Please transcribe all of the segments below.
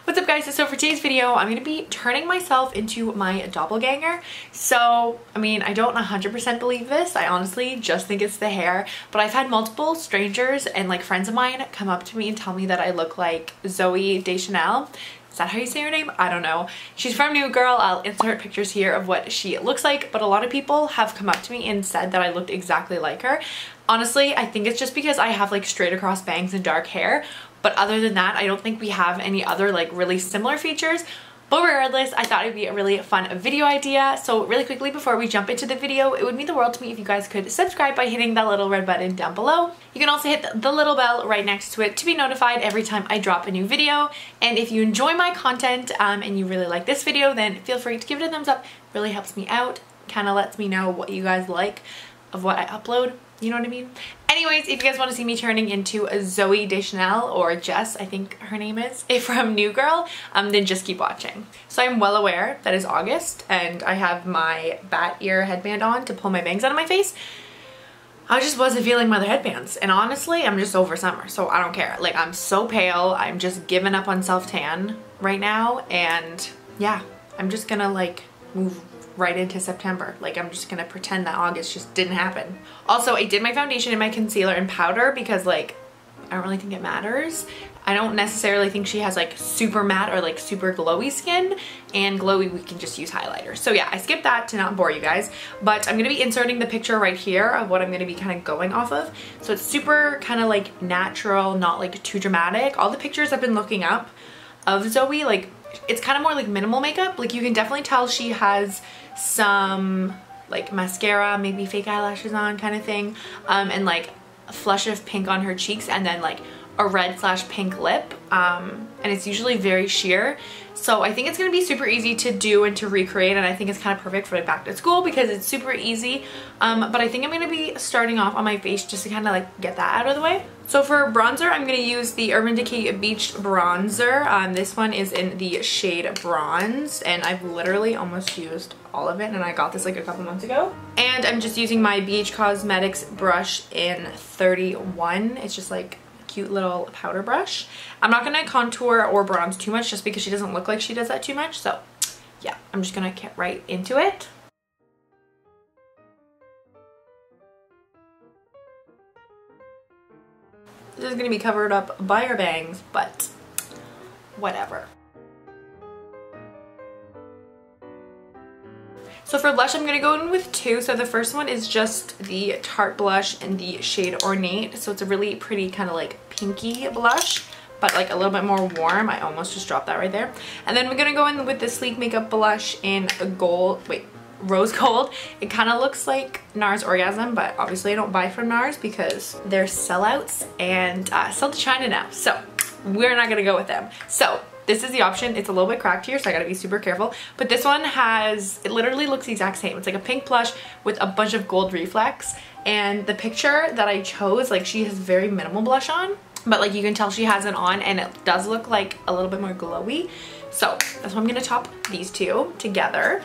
What's up guys? So for today's video, I'm going to be turning myself into my doppelganger. So, I mean, I don't 100% believe this. I honestly just think it's the hair, but I've had multiple strangers and like friends of mine come up to me and tell me that I look like Zooey Deschanel. Is that how you say her name? I don't know. She's from New Girl. I'll insert pictures here of what she looks like, but a lot of people have come up to me and said that I looked exactly like her. Honestly, I think it's just because I have like straight across bangs and dark hair. But other than that, I don't think we have any other like really similar features. But regardless, I thought it'd be a really fun video idea. So really quickly before we jump into the video, it would mean the world to me if you guys could subscribe by hitting that little red button down below. You can also hit the little bell right next to it to be notified every time I drop a new video. And if you enjoy my content and you really like this video, then feel free to give it a thumbs up. It really helps me out. Kind of lets me know what you guys like of what I upload. You know what I mean? Anyways, if you guys want to see me turning into a Zooey Deschanel, or Jess, I think her name is, from New Girl, then just keep watching. So I'm well aware that it's August and I have my bat ear headband on to pull my bangs out of my face. I just wasn't feeling my other headbands, and honestly, I'm just over summer, so I don't care. Like, I'm so pale, I'm just giving up on self-tan right now, and yeah, I'm just gonna like move right into September. Like, I'm just gonna pretend that August just didn't happen. Also, I did my foundation and my concealer and powder because like I don't really think it matters. I don't necessarily think she has like super matte or like super glowy skin, and glowy we can just use highlighter. So yeah, I skipped that to not bore you guys, but I'm gonna be inserting the picture right here of what I'm gonna be kind of going off of. So it's super kind of like natural, not like too dramatic. All the pictures I've been looking up of Zooey, like it's kind of more like minimal makeup. Like you can definitely tell she has some like mascara, maybe fake eyelashes on kind of thing, and like a flush of pink on her cheeks, and then like a red/pink lip, and it's usually very sheer. So I think it's gonna be super easy to do and to recreate, and I think it's kind of perfect for like back to school because it's super easy. But I think I'm gonna be starting off on my face just to kind of like get that out of the way. So for bronzer, I'm gonna use the Urban Decay Beach Bronzer. This one is in the shade Bronze, and I've literally almost used all of it, and I got this like a couple months ago. And I'm just using my BH Cosmetics brush in 31. It's just like cute little powder brush. I'm not gonna contour or bronze too much just because she doesn't look like she does that too much. So yeah, I'm just gonna get right into it. This is gonna be covered up by her bangs, but whatever. So for blush, I'm gonna go in with two. So the first one is just the Tarte blush in the shade Ornate. So it's a really pretty kind of like pinky blush, but like a little bit more warm. I almost just dropped that right there. And then we're gonna go in with the Sleek Makeup blush in rose gold. It kind of looks like NARS Orgasm, but obviously I don't buy from NARS because they're sellouts and sell to China now. So we're not gonna go with them. So this is the option. It's a little bit cracked here, so I gotta be super careful. But this one has, it literally looks the exact same. It's like a pink blush with a bunch of gold reflex. And the picture that I chose, like she has very minimal blush on, but like you can tell she has it on and it does look like a little bit more glowy. So that's why I'm gonna top these two together.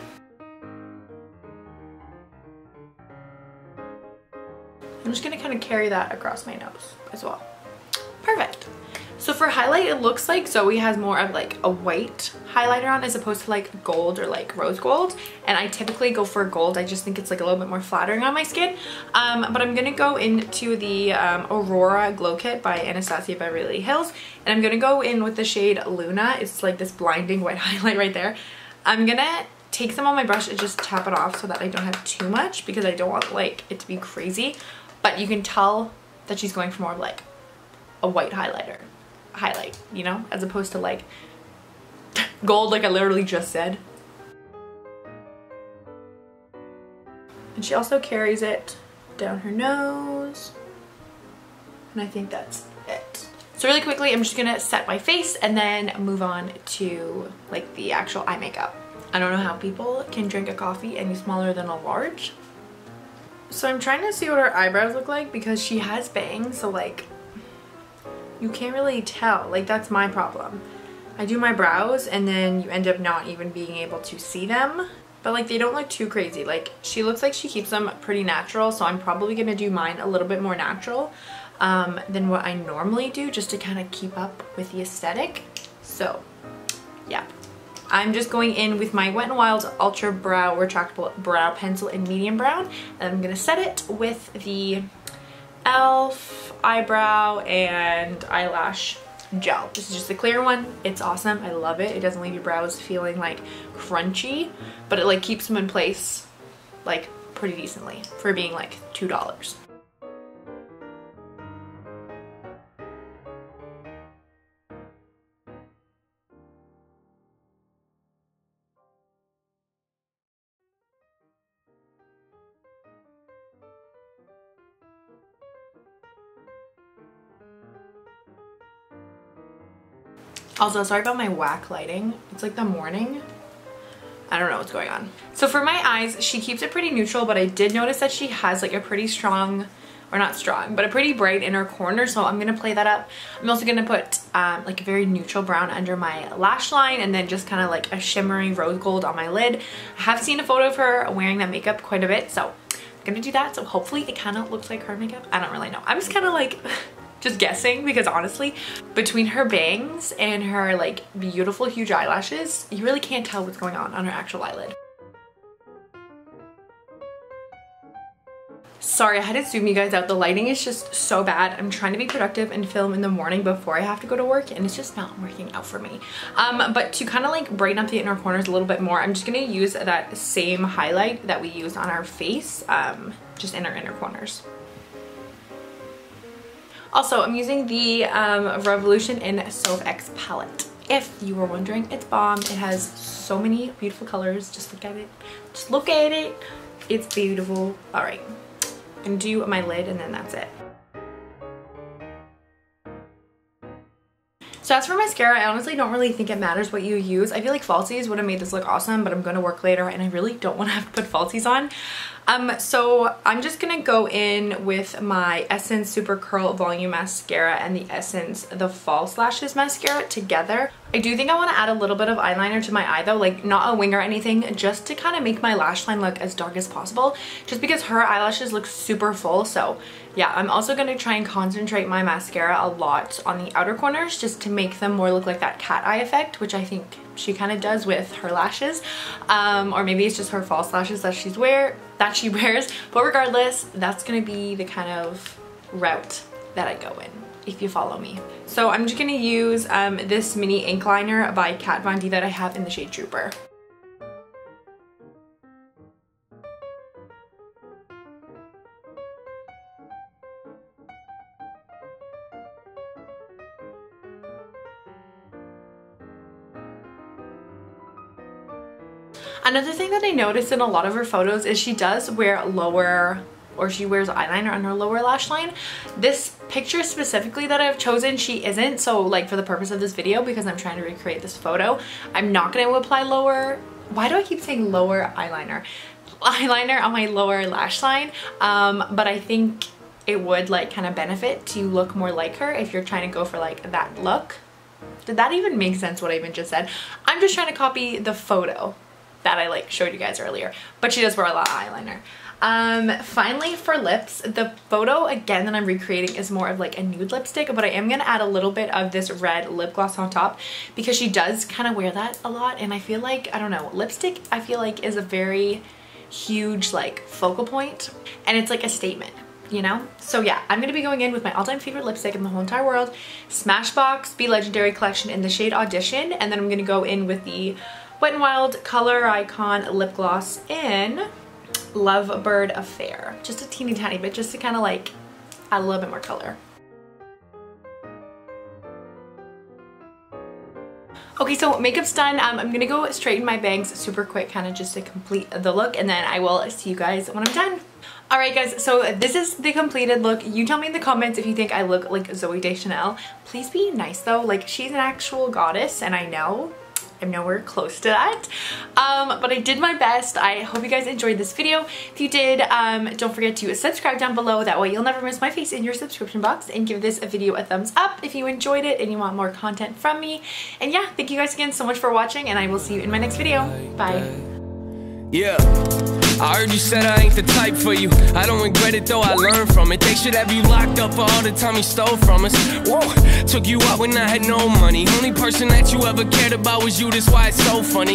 I'm just gonna kind of carry that across my nose as well. Perfect. So for highlight, it looks like Zooey has more of like a white highlighter on as opposed to like gold or like rose gold. And I typically go for gold. I just think it's like a little bit more flattering on my skin. But I'm gonna go into the Aurora Glow Kit by Anastasia Beverly Hills. And I'm gonna go in with the shade Luna. It's like this blinding white highlight right there. I'm gonna take some on my brush and just tap it off so that I don't have too much because I don't want like it to be crazy. But you can tell that she's going for more of like a white highlight, you know, as opposed to like gold like I literally just said. And she also carries it down her nose, and I think that's it. So really quickly, I'm just gonna set my face and then move on to like the actual eye makeup. I don't know how people can drink a coffee any smaller than a large. So I'm trying to see what her eyebrows look like because she has bangs, so like you can't really tell. Like that's my problem. I do my brows and then you end up not even being able to see them, but like they don't look too crazy. Like she looks like she keeps them pretty natural, so I'm probably gonna do mine a little bit more natural than what I normally do just to kind of keep up with the aesthetic. So yeah. I'm just going in with my Wet n Wild Ultra Brow Retractable Brow Pencil in medium brown, and I'm gonna set it with the e.l.f. eyebrow and eyelash gel. This is just a clear one. It's awesome. I love it. It doesn't leave your brows feeling like crunchy, but it like keeps them in place like pretty decently for being like $2. Also, sorry about my whack lighting. It's like the morning. I don't know what's going on. So for my eyes, she keeps it pretty neutral, but I did notice that she has like a pretty strong, or not strong, but a pretty bright inner corner. So I'm gonna play that up. I'm also gonna put like a very neutral brown under my lash line, and then just kind of like a shimmery rose gold on my lid. I have seen a photo of her wearing that makeup quite a bit, so I'm gonna do that. So hopefully it kind of looks like her makeup. I don't really know. I'm just kind of like just guessing, because honestly, between her bangs and her like beautiful huge eyelashes, you really can't tell what's going on her actual eyelid. Sorry, I had to zoom you guys out. The lighting is just so bad. I'm trying to be productive and film in the morning before I have to go to work, and it's just not working out for me. But to kind of like brighten up the inner corners a little bit more, I'm just gonna use that same highlight that we use on our face, just in our inner corners. Also, I'm using the Revolution in Soph X palette. If you were wondering, it's bomb. It has so many beautiful colors. Just look at it. Just look at it. It's beautiful. All right, I'm gonna do my lid and then that's it. So as for mascara, I honestly don't really think it matters what you use. I feel like falsies would have made this look awesome, but I'm gonna work later and I really don't want to have to put falsies on. So I'm just gonna go in with my Essence Super Curl Volume Mascara and the Essence The False Lashes Mascara together. I do think I want to add a little bit of eyeliner to my eye though, like not a wing or anything, just to kind of make my lash line look as dark as possible, just because her eyelashes look super full. So yeah, I'm also going to try and concentrate my mascara a lot on the outer corners just to make them more look like that cat eye effect, which I think she kind of does with her lashes, or maybe it's just her false lashes that she wears, but regardless, that's going to be the kind of route that I go in, if you follow me. So I'm just going to use this mini ink liner by Kat Von D that I have in the shade Trooper. Another thing that I noticed in a lot of her photos is she does wear she wears eyeliner on her lower lash line. This picture specifically that I've chosen, she isn't. So like for the purpose of this video, because I'm trying to recreate this photo, I'm not going to apply lower, why do I keep saying lower eyeliner? Eyeliner on my lower lash line. But I think it would like kind of benefit to look more like her if you're trying to go for like that look. Did that even make sense what I even just said? I'm just trying to copy the photo that I like showed you guys earlier, but she does wear a lot of eyeliner. Finally for lips, the photo again that I'm recreating is more of like a nude lipstick, but I am gonna add a little bit of this red lip gloss on top because she does kind of wear that a lot, and I feel like, I don't know, lipstick I feel like is a very huge like focal point, and it's like a statement, you know? So yeah, I'm gonna be going in with my all-time favorite lipstick in the whole entire world, Smashbox Be Legendary Collection in the shade Audition, and then I'm gonna go in with the Wet n Wild Color Icon lip gloss in Lovebird Affair. Just a teeny tiny bit, just to kind of like add a little bit more color. Okay, so makeup's done. I'm gonna go straighten my bangs super quick, kind of just to complete the look, and then I will see you guys when I'm done. Alright guys, so this is the completed look. You tell me in the comments if you think I look like Zooey Deschanel. Please be nice though, like she's an actual goddess, and I know I'm nowhere close to that, but I did my best. I hope you guys enjoyed this video. If you did, don't forget to subscribe down below, that way you'll never miss my face in your subscription box, and give this video a thumbs up if you enjoyed it and you want more content from me. And yeah, thank you guys again so much for watching, and I will see you in my next video. Bye. Yeah. I heard you said I ain't the type for you. I don't regret it though, I learned from it. They should have you locked up for all the time you stole from us. Whoa, took you out when I had no money. Only person that you ever cared about was you, that's why it's so funny.